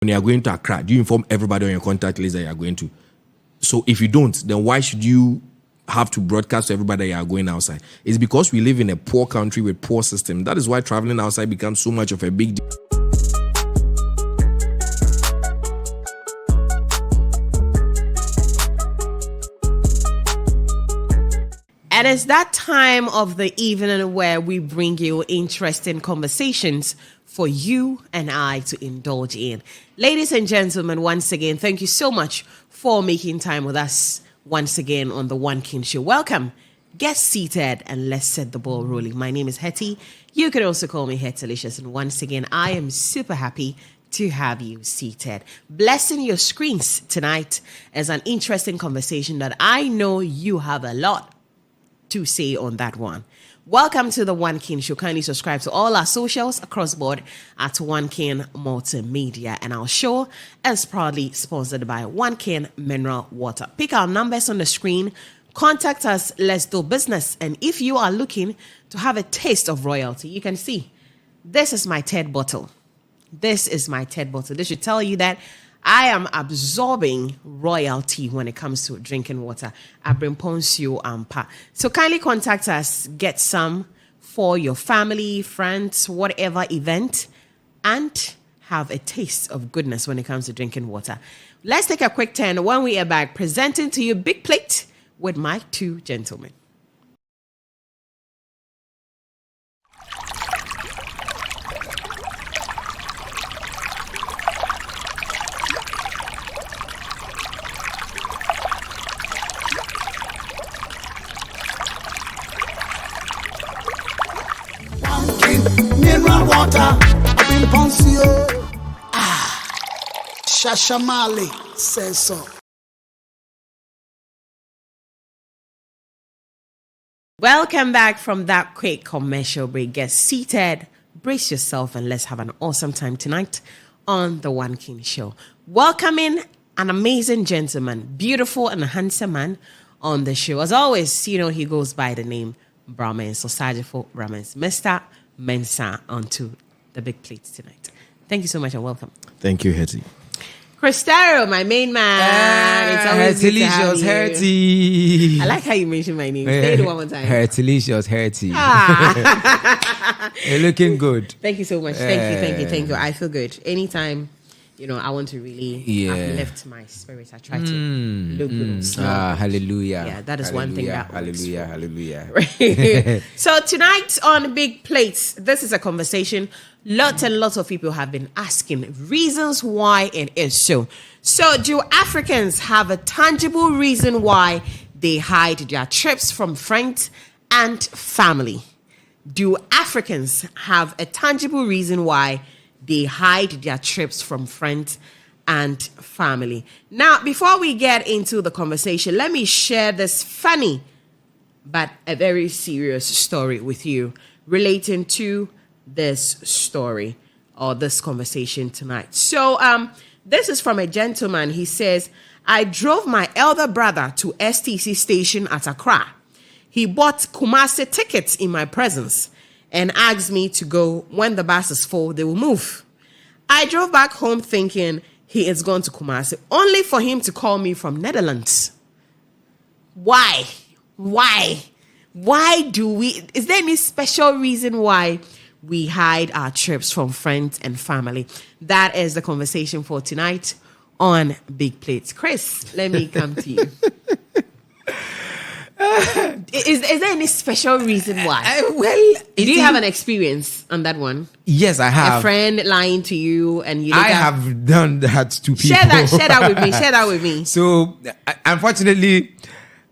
when you are going to Accra, do you inform everybody on your contact list that you are going to? So if you don't, then why should you have to broadcast to everybody that you are going outside? It's because we live in a poor country with poor system. That is why traveling outside becomes so much of a big deal. And it's that time of the evening where we bring you interesting conversations for you and I to indulge in. Ladies and gentlemen, once again, thank you so much for making time with us once again on the One King Show. Welcome. Get seated and let's set the ball rolling. My name is Hetty. You can also call me Hettilicious. And once again, I am super happy to have you seated. Blessing your screens tonight as an interesting conversation that I know you have a lot to say on that one. Welcome to the One King Show. Kindly subscribe to all our socials across board at One King Multimedia. And our show is proudly sponsored by One King Mineral Water. Pick our numbers on the screen. Contact us. Let's do business. And if you are looking to have a taste of royalty, you can see this is my third bottle. This is my third bottle. This should tell you that I am absorbing royalty when it comes to drinking water. Abrimponsio Ampa. So kindly contact us. Get some for your family, friends, whatever event, and have a taste of goodness when it comes to drinking water. Let's take a quick turn. When we are back, presenting to you Big Plate with my two gentlemen. Mineral water, Abrimponsio. Shashamali says so. Welcome back from that quick commercial break. Get seated, brace yourself, and let's have an awesome time tonight on the One King Show. Welcoming an amazing gentleman, beautiful and handsome man on the show. As always, you know, he goes by the name Brahman. So Sajifo Brahman, Mr. Mensah, onto the Big Plates tonight. Thank you so much and welcome. Thank you, Hetty. Cristero, my main man. It's always good to have you. Hetty. I like how you mention my name. Say it one more time. Hertilicious, Hetty. You're looking good. Thank you so much. Thank you. I feel good. Anytime, you know, I want to really uplift my spirits. I try to look good. Hallelujah. Yeah, that is one thing that works. Hallelujah. So tonight on Big Plates, this is a conversation lots and lots of people have been asking reasons why it is so. So do Africans have a tangible reason why they hide their trips from friends and family? Do Africans have a tangible reason why they hide their trips from friends and family? Now, before we get into the conversation, let me share this funny but a very serious story with you relating to this story or this conversation tonight. So, this is from a gentleman. He says, I drove my elder brother to STC station at Accra. He bought Kumasi tickets in my presence and asked me to go. When the bus is full, they will move. I drove back home thinking he is going to Kumasi, only for him to call me from Netherlands. Why? Is there any special reason why we hide our trips from friends and family? That is the conversation for tonight on Big Plates. Chris, let me come to you. Is there any special reason why? Do you have an experience on that one? Yes, I have. A friend lying to you and you have done that to people. Share that with me. So, unfortunately,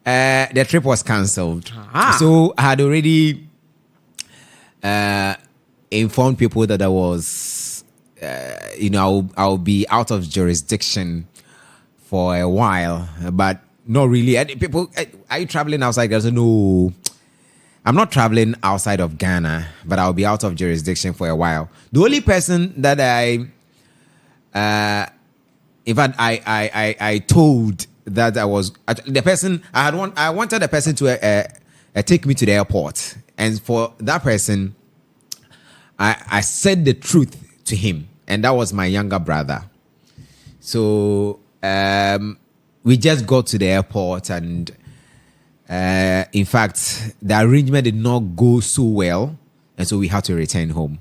the trip was cancelled. So, I had already informed people that I was, I'll be out of jurisdiction for a while, but not really. And people, are you traveling outside? I said, no, I'm not traveling outside of Ghana, but I'll be out of jurisdiction for a while. The only person that I told that I was the person I wanted the person to take me to the airport, and for that person, I said the truth to him, and that was my younger brother. So we just got to the airport, and in fact, the arrangement did not go so well, and so we had to return home.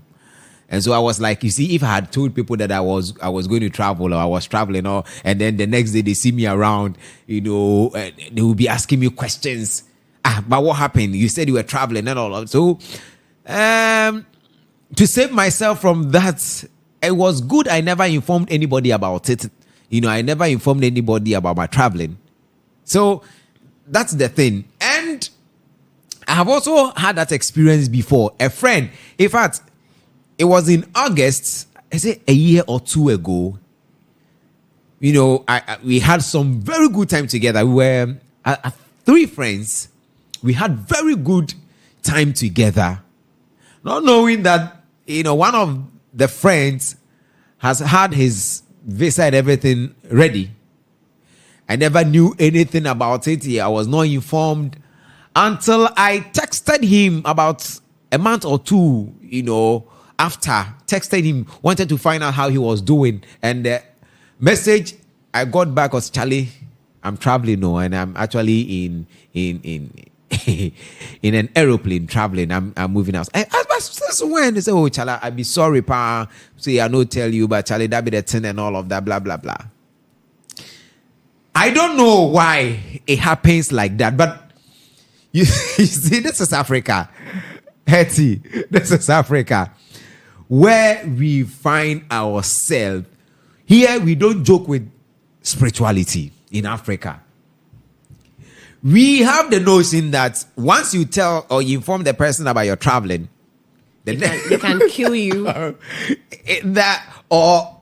And so I was like, you see, if I had told people that I was going to travel, or I was traveling, and then the next day they see me around, they will be asking me questions. But what happened? You said you were traveling and all of. So to save myself from that, it was good I never informed anybody about it. I never informed anybody about my traveling. So that's the thing. And I have also had that experience before. A friend, in fact, it was in August, I say a year or two ago. We had some very good time together. We were 3 friends. We had very good time together. Not knowing that, one of the friends has had his visa and everything ready. I never knew anything about it. I was not informed until I texted him about a month or two, after. Texted him, wanted to find out how he was doing. And the message I got back was, Charlie, I'm traveling now, and I'm actually in an aeroplane traveling. I'm moving out. I asked when they say, oh, Charlie, I be sorry, pa. Say I no tell you, but Charlie, that be the thing and all of that, blah blah blah. I don't know why it happens like that, but you see, this is Africa. Hetty, this is Africa, where we find ourselves. Here we don't joke with spirituality in Africa. We have the notion that once you tell or you inform the person about your traveling, they can kill you. They will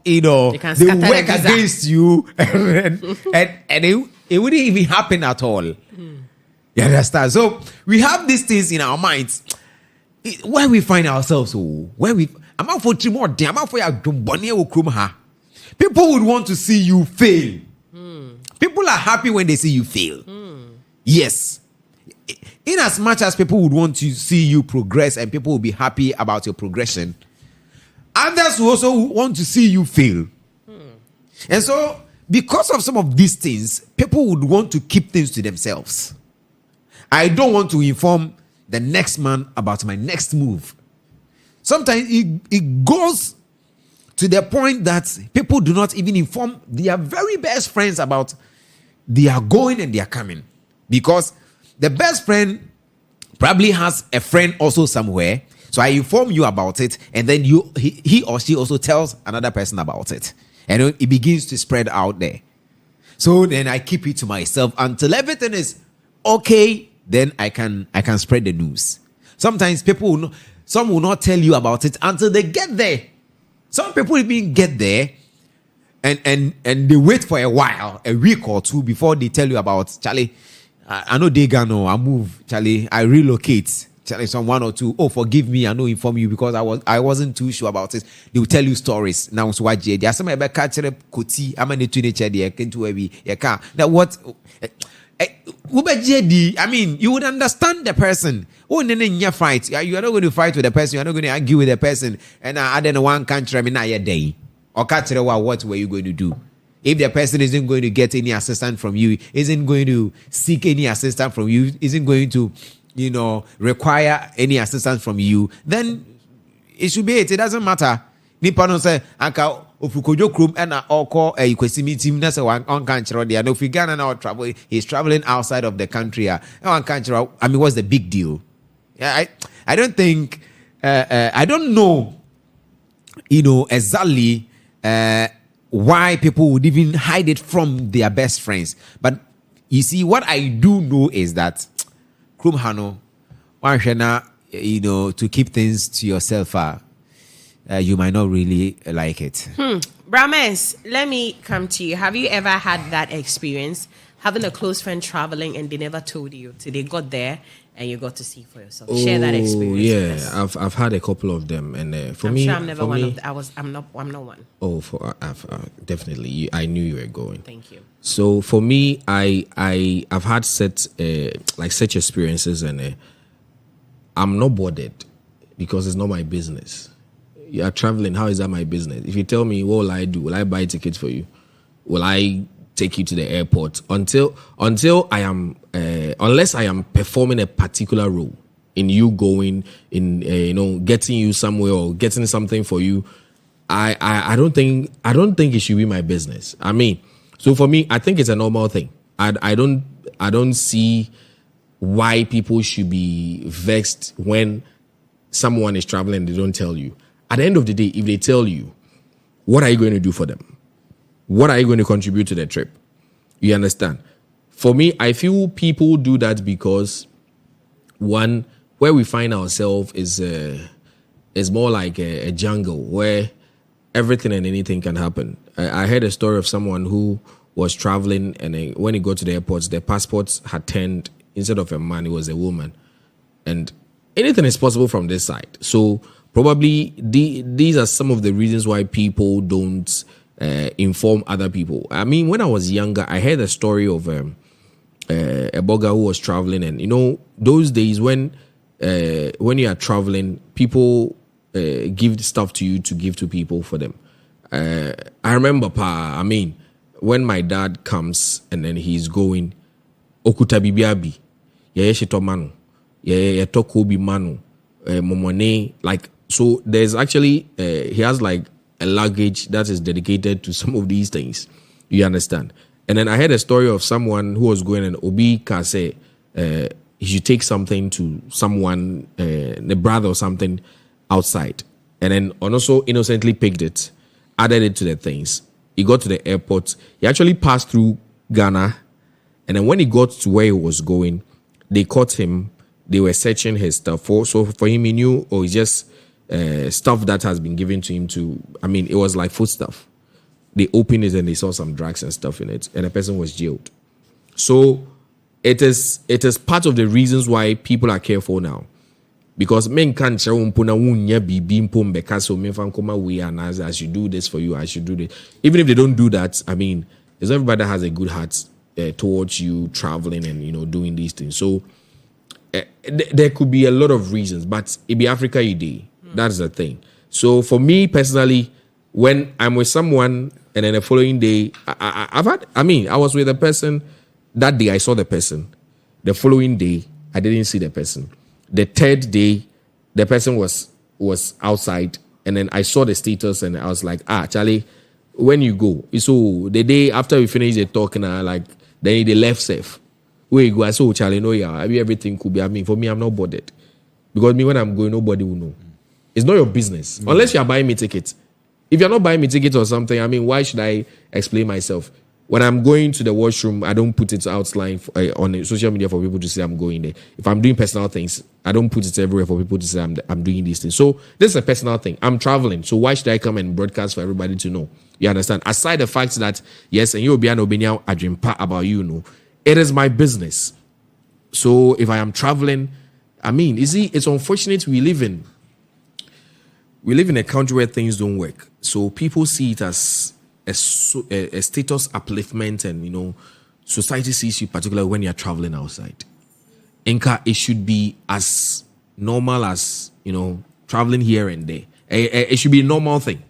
work against you, and it wouldn't even happen at all. You understand? So we have these things in our minds where we find ourselves. I'm out for 3 more days. I'm out for people would want to see you fail. People are happy when they see you fail. Yes. In as much as people would want to see you progress and people will be happy about your progression, others will also want to see you fail. And so, because of some of these things, people would want to keep things to themselves. I don't want to inform the next man about my next move. Sometimes it goes to the point that people do not even inform their very best friends about they are going and they are coming. Because the best friend probably has a friend also somewhere. So I inform you about it, and then he or she also tells another person about it. And it begins to spread out there. So then I keep it to myself until everything is okay. Then I can spread the news. Sometimes some will not tell you about it until they get there. Some people even get there and they wait for a while, a week or two, before they tell you about, Charlie, I know they gonna I move, Charlie, I relocate. Charlie, some 1 or 2. Oh, forgive me, I know inform you because I wasn't too sure about it. They will tell you stories. Now so what there are some about catch koti. I'm in the nature there into where we can. Now what I mean, you would understand the person. Oh, in your fight, you are not going to fight with the person. You are not going to argue with the person. And I don't know one country. I mean, not your day. Or catch what were you going to do? If the person isn't going to get any assistance from you, isn't going to seek any assistance from you, isn't going to, require any assistance from you, then it should be it. It doesn't matter. Nipa no say anka ofukojo krum and oko ikwesimi team na say one country there. No, if we Ghana now travel, he's traveling outside of the country. One country. I mean, what's the big deal? I don't think. I don't know. Exactly why people would even hide it from their best friends. But you see, what I do know is that krum hano, to keep things to yourself. You might not really like it. Brames, let me come to you. Have you ever had that experience, having a close friend traveling and they never told you till they got there and you got to see for yourself? Share that experience. Yeah, I've had a couple of them, and for me, I'm never one of them. I'm not one. Oh, definitely. I knew you were going. Thank you. So for me, I've had such experiences, and I'm not bothered because it's not my business. You are traveling. How is that my business? If you tell me, what will I do? Will I buy tickets for you? will I take you to the airport until I am unless I am performing a particular role in you going in getting you somewhere or getting something for you. I don't think it should be my business. I mean, so for me, I think it's a normal thing. I don't see why people should be vexed when someone is traveling and they don't tell you. At the end of the day, if they tell you, what are you going to do for them? What are you going to contribute to the trip? You understand? For me, I feel people do that because, one, where we find ourselves is more like a jungle where everything and anything can happen. I heard a story of someone who was traveling, and when he got to the airport, their passports had turned, instead of a man, it was a woman. And anything is possible from this side. So probably these are some of the reasons why people don't inform other people. I mean, when I was younger, I heard a story of a blogger who was traveling, and those days when you are traveling, people give stuff to you to give to people for them. I remember, I mean, when my dad comes and then he's going, Okuta bibiabi, shito manu, tokobi manu, momone, like, so there's actually, he has like a luggage that is dedicated to some of these things. You understand? And then I heard a story of someone who was going, and Obi Kase, he should take something to someone, the brother or something outside. And then also innocently picked it, added it to the things. He got to the airport. He actually passed through Ghana. And then when he got to where he was going, they caught him. They were searching his stuff. So for him, he knew, it's just stuff that has been given to him it was like food stuff. They opened it and they saw some drugs and stuff in it. And the person was jailed. So it is part of the reasons why people are careful now. Because men can't say, I should do this for you, I should do this. Even if they don't do that, I mean, there's everybody that has a good heart towards you traveling and, doing these things. So there could be a lot of reasons, but it be Africa you day. That's the thing. So for me personally, when I'm with someone and then the following day, I was with a person. That day I saw the person. The following day, I didn't see the person. The third day, the person was outside, and then I saw the status, and I was like, Charlie, when you go, so the day after we finished the talk, and then they left safe. Where you go, I saw Charlie, no, yeah, I mean, everything could be. For me, I'm not bothered, because me when I'm going, nobody will know. It's not your business unless you are buying me tickets. If you're not buying me tickets or something, why should I explain myself? When I'm going to the washroom, I don't put it outline on social media for people to say I'm going there. If I'm doing personal things, I don't put it everywhere for people to say I'm doing these things. So this is a personal thing. I'm traveling. So why should I come and broadcast for everybody to know? You understand? Aside the fact that, yes, and you'll be an opinion about you, it is my business. So if I am traveling, it's unfortunate we live in a country where things don't work. So people see it as a status upliftment, and society sees you, particularly when you're traveling outside. Inca, it should be as normal as traveling here and there. It should be a normal thing.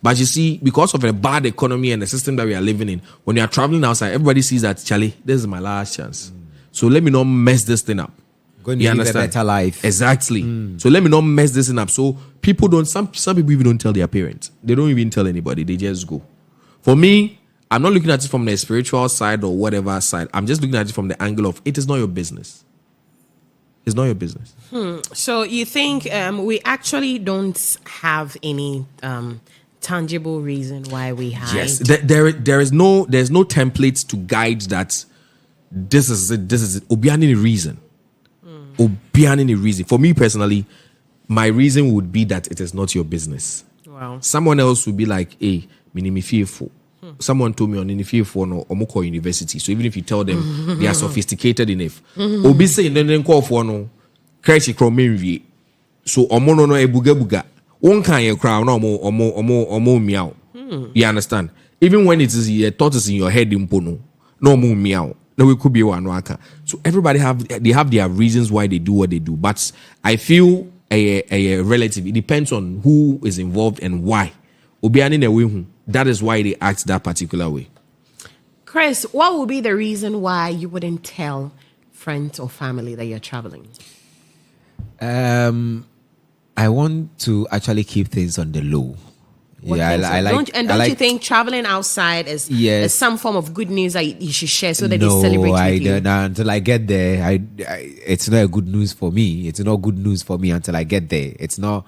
But you see, because of the bad economy and the system that we are living in, when you are traveling outside, everybody sees that, Charlie, this is my last chance. So let me not mess this thing up. Going to live a better life. Exactly. So let me not mess this thing up. So people don't. Some people even don't tell their parents. They don't even tell anybody. They just go. For me, I'm not looking at it from the spiritual side or whatever side. I'm just looking at it from the angle of it is not your business. It's not your business. So you think we actually don't have any tangible reason why we hide? Yes, there's no template to guide that. This is it. This is it. Obiani reason. Obiani reason. For me personally, my reason would be that it is not your business. Wow. Someone else would be like, hey, minimi fearful. Someone told me on fearful no Omoko University. So even if you tell them they are sophisticated enough, Obi say then call for no crazy cromery. So omono no ebuga. One can you crown omo meow. You understand? Even when it is a thought is in your head impono, no more meow. No, it could be one waka. So everybody have their reasons why they do what they do. But I feel a relative. It depends on who is involved and why. That is why they act that particular way. Chris, what would be the reason why you wouldn't tell friends or family that you're traveling? I want to actually keep things on the low. What Yeah, things I are- like. don't you think traveling outside is, Yes. is some form of good news that you should share so that No, they celebrate I with you? don't. Until I get there, it's not a good news for me. It's not good news for me until I get there. It's not.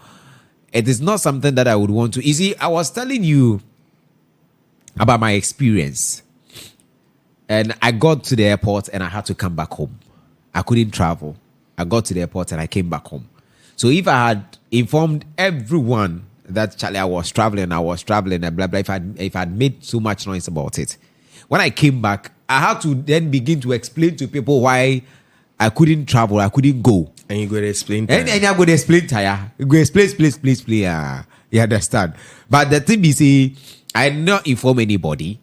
It is not something that I would want to. You see, I was telling you about my experience, and I got to the airport and I had to come back home. I couldn't travel. I got to the airport and I came back home. So if I had informed everyone that Charlie, I was traveling, and blah blah. If I had made so much noise about it, when I came back, I had to then begin to explain to people why I couldn't travel, I couldn't go. And you got to explain. And I'm going to explain, Taya. You go explain, please. You understand? But the thing is, I did not inform anybody.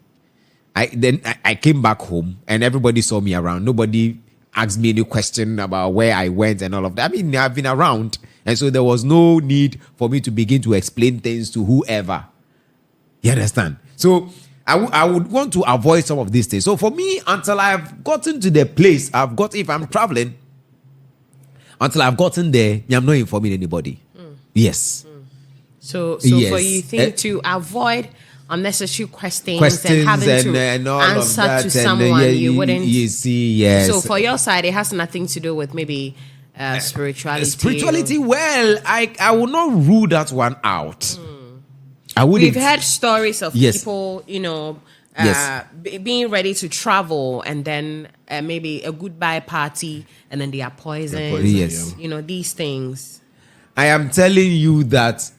I came back home and everybody saw me around. Nobody asked me any question about where I went and all of that. I mean, I've been around. And so there was no need for me to begin to explain things to whoever. You understand? So I would want to avoid some of these things. So for me, until I've gotten to the place, if I'm traveling, until I've gotten there, I'm not informing anybody. Yes. So Yes. for you think to avoid unnecessary questions Questions and having to and all answer of that. to And, someone, yeah, you wouldn't. You see, yes. So for your side, it has nothing to do with maybe spirituality. Spirituality, well, I will not rule that one out. I wouldn't. We've heard stories of Yes. people, Yes. being ready to travel and then maybe a goodbye party and then they are poisoned. Yes. These things. I am telling you that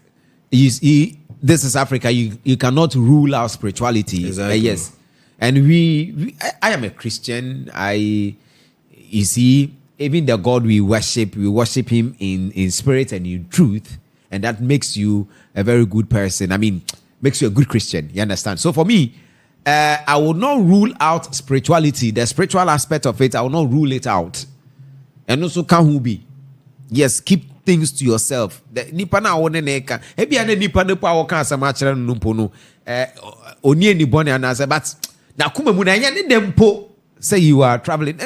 you see, this is Africa. You cannot rule out spirituality. Exactly. Yes. And I am a Christian. You see, even the God we worship him in spirit and in truth. And that makes you a very good person. I mean, makes you a good Christian. You understand? So for me, I will not rule out spirituality. The spiritual aspect of it, I will not rule it out. And also can who be. Yes, keep things to yourself. The nipa na wone neka. Ebi ane nipa ne pa woka asama kire no mpo no. Oni eni bone anase but na kuma mu na nya ne dempo say you are traveling.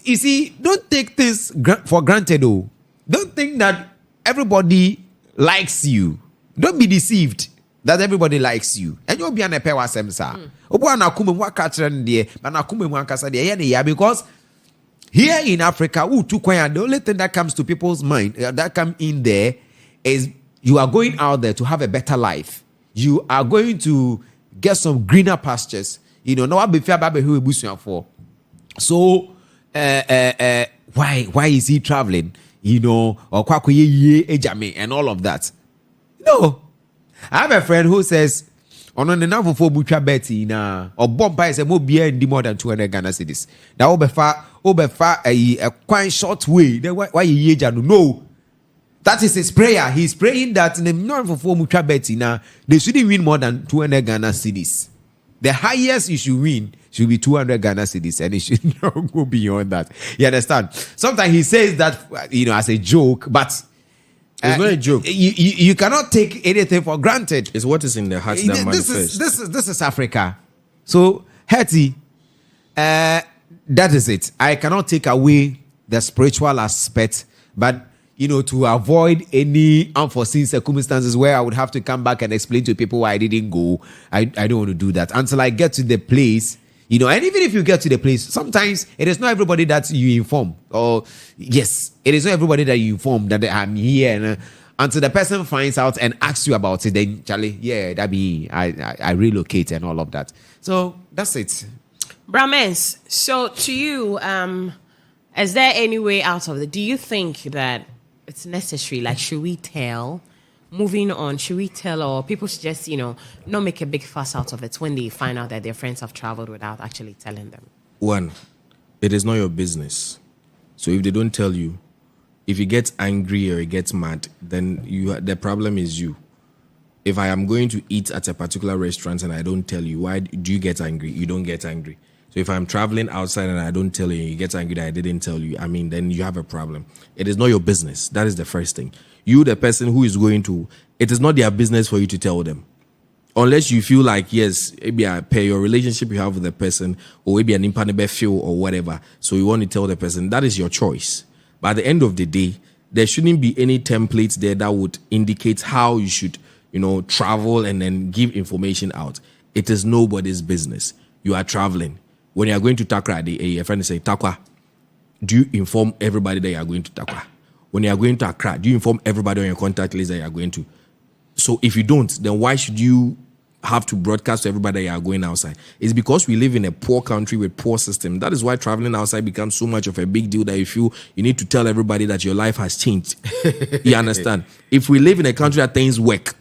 You see, don't take things for granted though. Don't think that everybody likes you. Don't be deceived that everybody likes you. And you'll be an epewa semsa. Obo na kuma mu aka kire no de, but na kuma mu akasa de ye ne ya because here in Africa, the only thing that comes to people's mind that come in there is you are going out there to have a better life. You are going to get some greener pastures. No one be fair baby who will for. So why is he traveling? Or ejame and all of that. No. I have a friend who says on the number for butcher Betty na or bomba is a more beer in more than 200 Ghana cedis. Now over a quite short way. Then why you no? That is his prayer. He's praying that in the number for butcher Betty now they shouldn't win more than 200 Ghana cedis. The highest you should win should be 200 Ghana cedis, and it should not go beyond that. You understand? Sometimes he says that as a joke, but. It's not a joke. You cannot take anything for granted. It's what is in the heart that manifests. This is Africa. So, Hetty, that is it. I cannot take away the spiritual aspect, but to avoid any unforeseen circumstances where I would have to come back and explain to people why I didn't go. I don't want to do that until I get to the place. And even if you get to the place, sometimes it is not everybody that you inform. Or yes, it is not everybody that you inform that I'm here. And until the person finds out and asks you about it, then Charlie, yeah, that be I relocate and all of that. So that's it. Brahmens, so to you, is there any way out of it? Do you think that it's necessary? Like, should we tell? Moving on, should we tell, or people should just, not make a big fuss out of it when they find out that their friends have traveled without actually telling them? One, it is not your business. So if they don't tell you, if you get angry or you get mad, then the problem is you. If I am going to eat at a particular restaurant and I don't tell you, why do you get angry? You don't get angry. So if I'm traveling outside and I don't tell you, you get angry that I didn't tell you, then you have a problem. It is not your business. That is the first thing. You, the person who is going to, it is not their business for you to tell them. unless you feel like, yes, maybe I pay your relationship you have with the person, or maybe an impanable feel or whatever. So you want to tell the person, that is your choice. But at the end of the day, there shouldn't be any templates there that would indicate how you should, travel and then give information out. It is nobody's business. You are traveling. When you are going to Takra, your friend say, Takwa, do you inform everybody that you are going to Takwa? When you are going to Accra, do you inform everybody on your contact list that you are going to? So if you don't, then why should you have to broadcast to everybody that you are going outside? It's because we live in a poor country with poor system. That is why traveling outside becomes so much of a big deal that you feel you need to tell everybody that your life has changed. You understand? If we live in a country that things work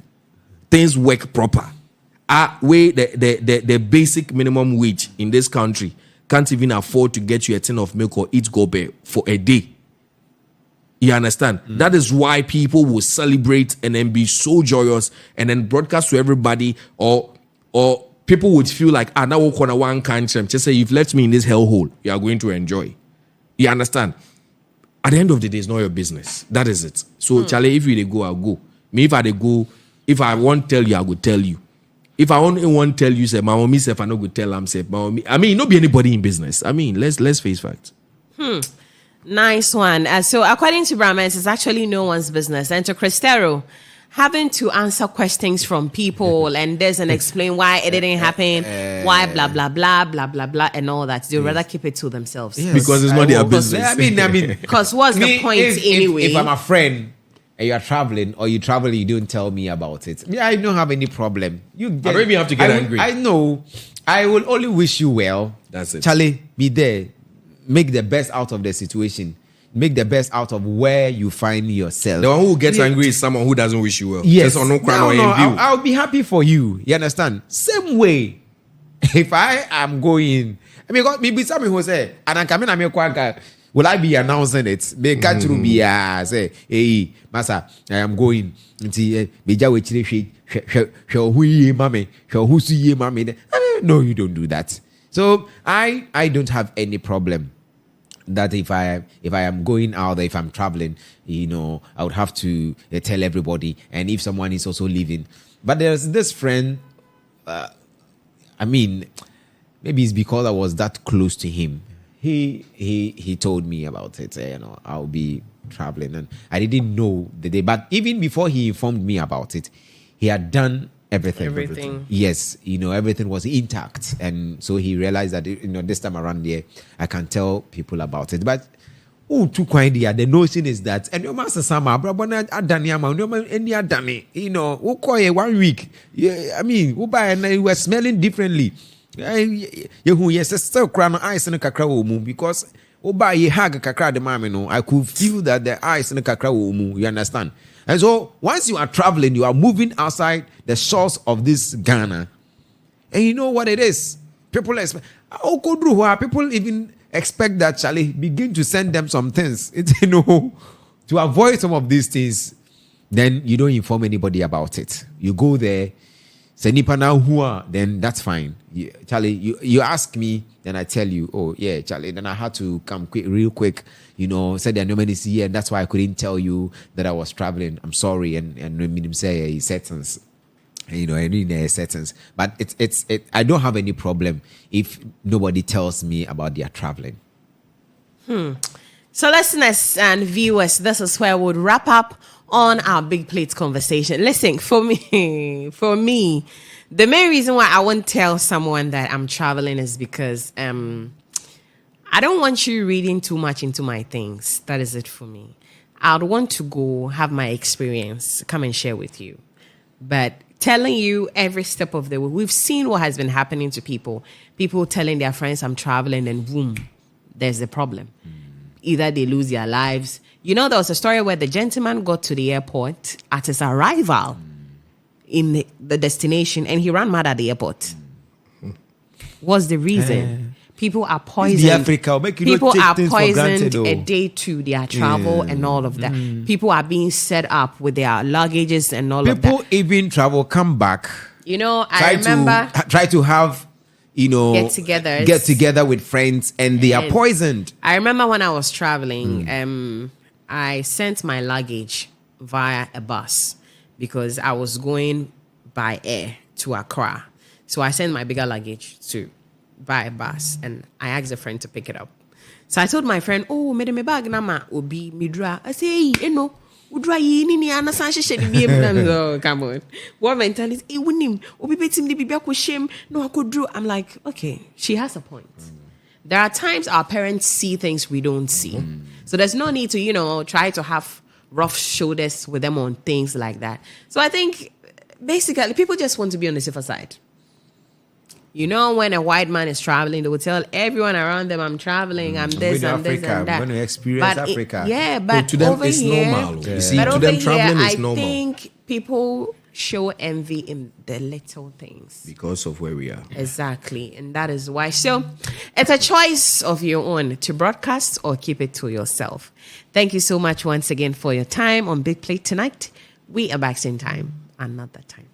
proper, where the basic minimum wage in this country can't even afford to get you a tin of milk or eat gobe for a day. You understand? That is why people will celebrate and then be so joyous and then broadcast to everybody, or people would feel like, now we're gonna one country. Just say, you've left me in this hellhole. You are going to enjoy. You understand? At the end of the day, it's not your business. That is it. So, Charlie, if you dey go, I'll go. Me, if I dey go, if I won't tell you, I will tell you. If I only want to tell you, say, my mommy, say, if I not go tell them, say, my mommy. I mean, not be anybody in business. I mean, let's face facts. Nice one. So according to Brahmans, it's actually no one's business. And to Cristero, having to answer questions from people and this and explain why it didn't happen, why blah, blah, blah, blah, blah, blah, and all that. They'd rather keep it to themselves. Yes. Because it's not their business. I mean, because what's the point anyway? If I'm a friend and you are traveling, or you travel, you don't tell me about it. I don't have any problem. I don't even have to get angry. I know. I will only wish you well. That's it. Charlie, be there. Make the best out of the situation. Make the best out of where you find yourself. The one who gets angry is someone who doesn't wish you well. Yes. I'll be happy for you. You understand? Same way. If I am going, maybe someone who say, and I'm coming, will I be announcing it? They can't be say, hey, Masa, I am going. No, you don't do that. So I don't have any problem that if I am going out there, if I'm traveling, I would have to tell everybody. And if someone is also leaving, but there's this friend. Maybe it's because I was that close to him. He told me about it. I'll be traveling, and I didn't know the day. But even before he informed me about it, he had done everything. Yes, everything was intact, and so he realized that this time around here I can tell people about it. But too quiet here. The notion is that and your master Sama Brabona Adaniama, any Adani, who call 1 week. Yeah, who buy and we were smelling differently. Yes, still crown ice in a cacao moon because buy ye hag a cacra the mamino. I could feel that the ice in a cacao moon. You understand? And so once you are traveling, you are moving outside the shores of this Ghana. And you know what it is? People expect, people even expect that Charlie begin to send them some things. It's, to avoid some of these things, then you don't inform anybody about it. You go there, say nipa now who are, then that's fine. Charlie, you ask me, then I tell you, oh yeah, Charlie, then I had to come real quick, said there are no many here, and that's why I couldn't tell you that I was traveling. I'm sorry, and him say a sentence, a sentence. But it's I don't have any problem if nobody tells me about their traveling. So listeners and viewers, this is where we'll wrap up on our big plate conversation. Listen, for me, the main reason why I won't tell someone that I'm traveling is because I don't want you reading too much into my things. That is it for me. I'd want to go have my experience, come and share with you. But telling you every step of the way, we've seen what has been happening to people. People telling their friends I'm traveling and boom, there's a problem. Either they lose their lives. There was a story where the gentleman got to the airport at his arrival in the destination and he ran mad at the airport. What's the reason? People are poisoned. People are poisoned a day to their travel and all of that. People are being set up with their luggages and all of that. People even travel, come back. I remember try to have get together with friends and they are poisoned. I remember when I was traveling, I sent my luggage via a bus because I was going by air to Accra. So I sent my bigger luggage to buy a bus, and I asked a friend to pick it up. So I told my friend, oh, me bag nama obi midra. I say, hey, no, udra yini ni anasanshi shedi biem. Oh, come on. What mentality? Hey, winim obi betim di bibia ko shame. No, I could do. I'm like, okay, she has a point. There are times our parents see things we don't see. So there's no need to, try to have rough shoulders with them on things like that. So I think basically people just want to be on the safer side. When a white man is traveling, they will tell everyone around them, I'm traveling, I'm this, I'm this, and that. I'm going to experience Africa. But to them, over it's here, normal. Yeah. You see, but to over them, here, traveling is I normal. think people show envy in the little things. Because of where we are. Exactly. And that is why. So it's a choice of your own to broadcast or keep it to yourself. Thank you so much once again for your time on Big Plate tonight. We are back same time, another time.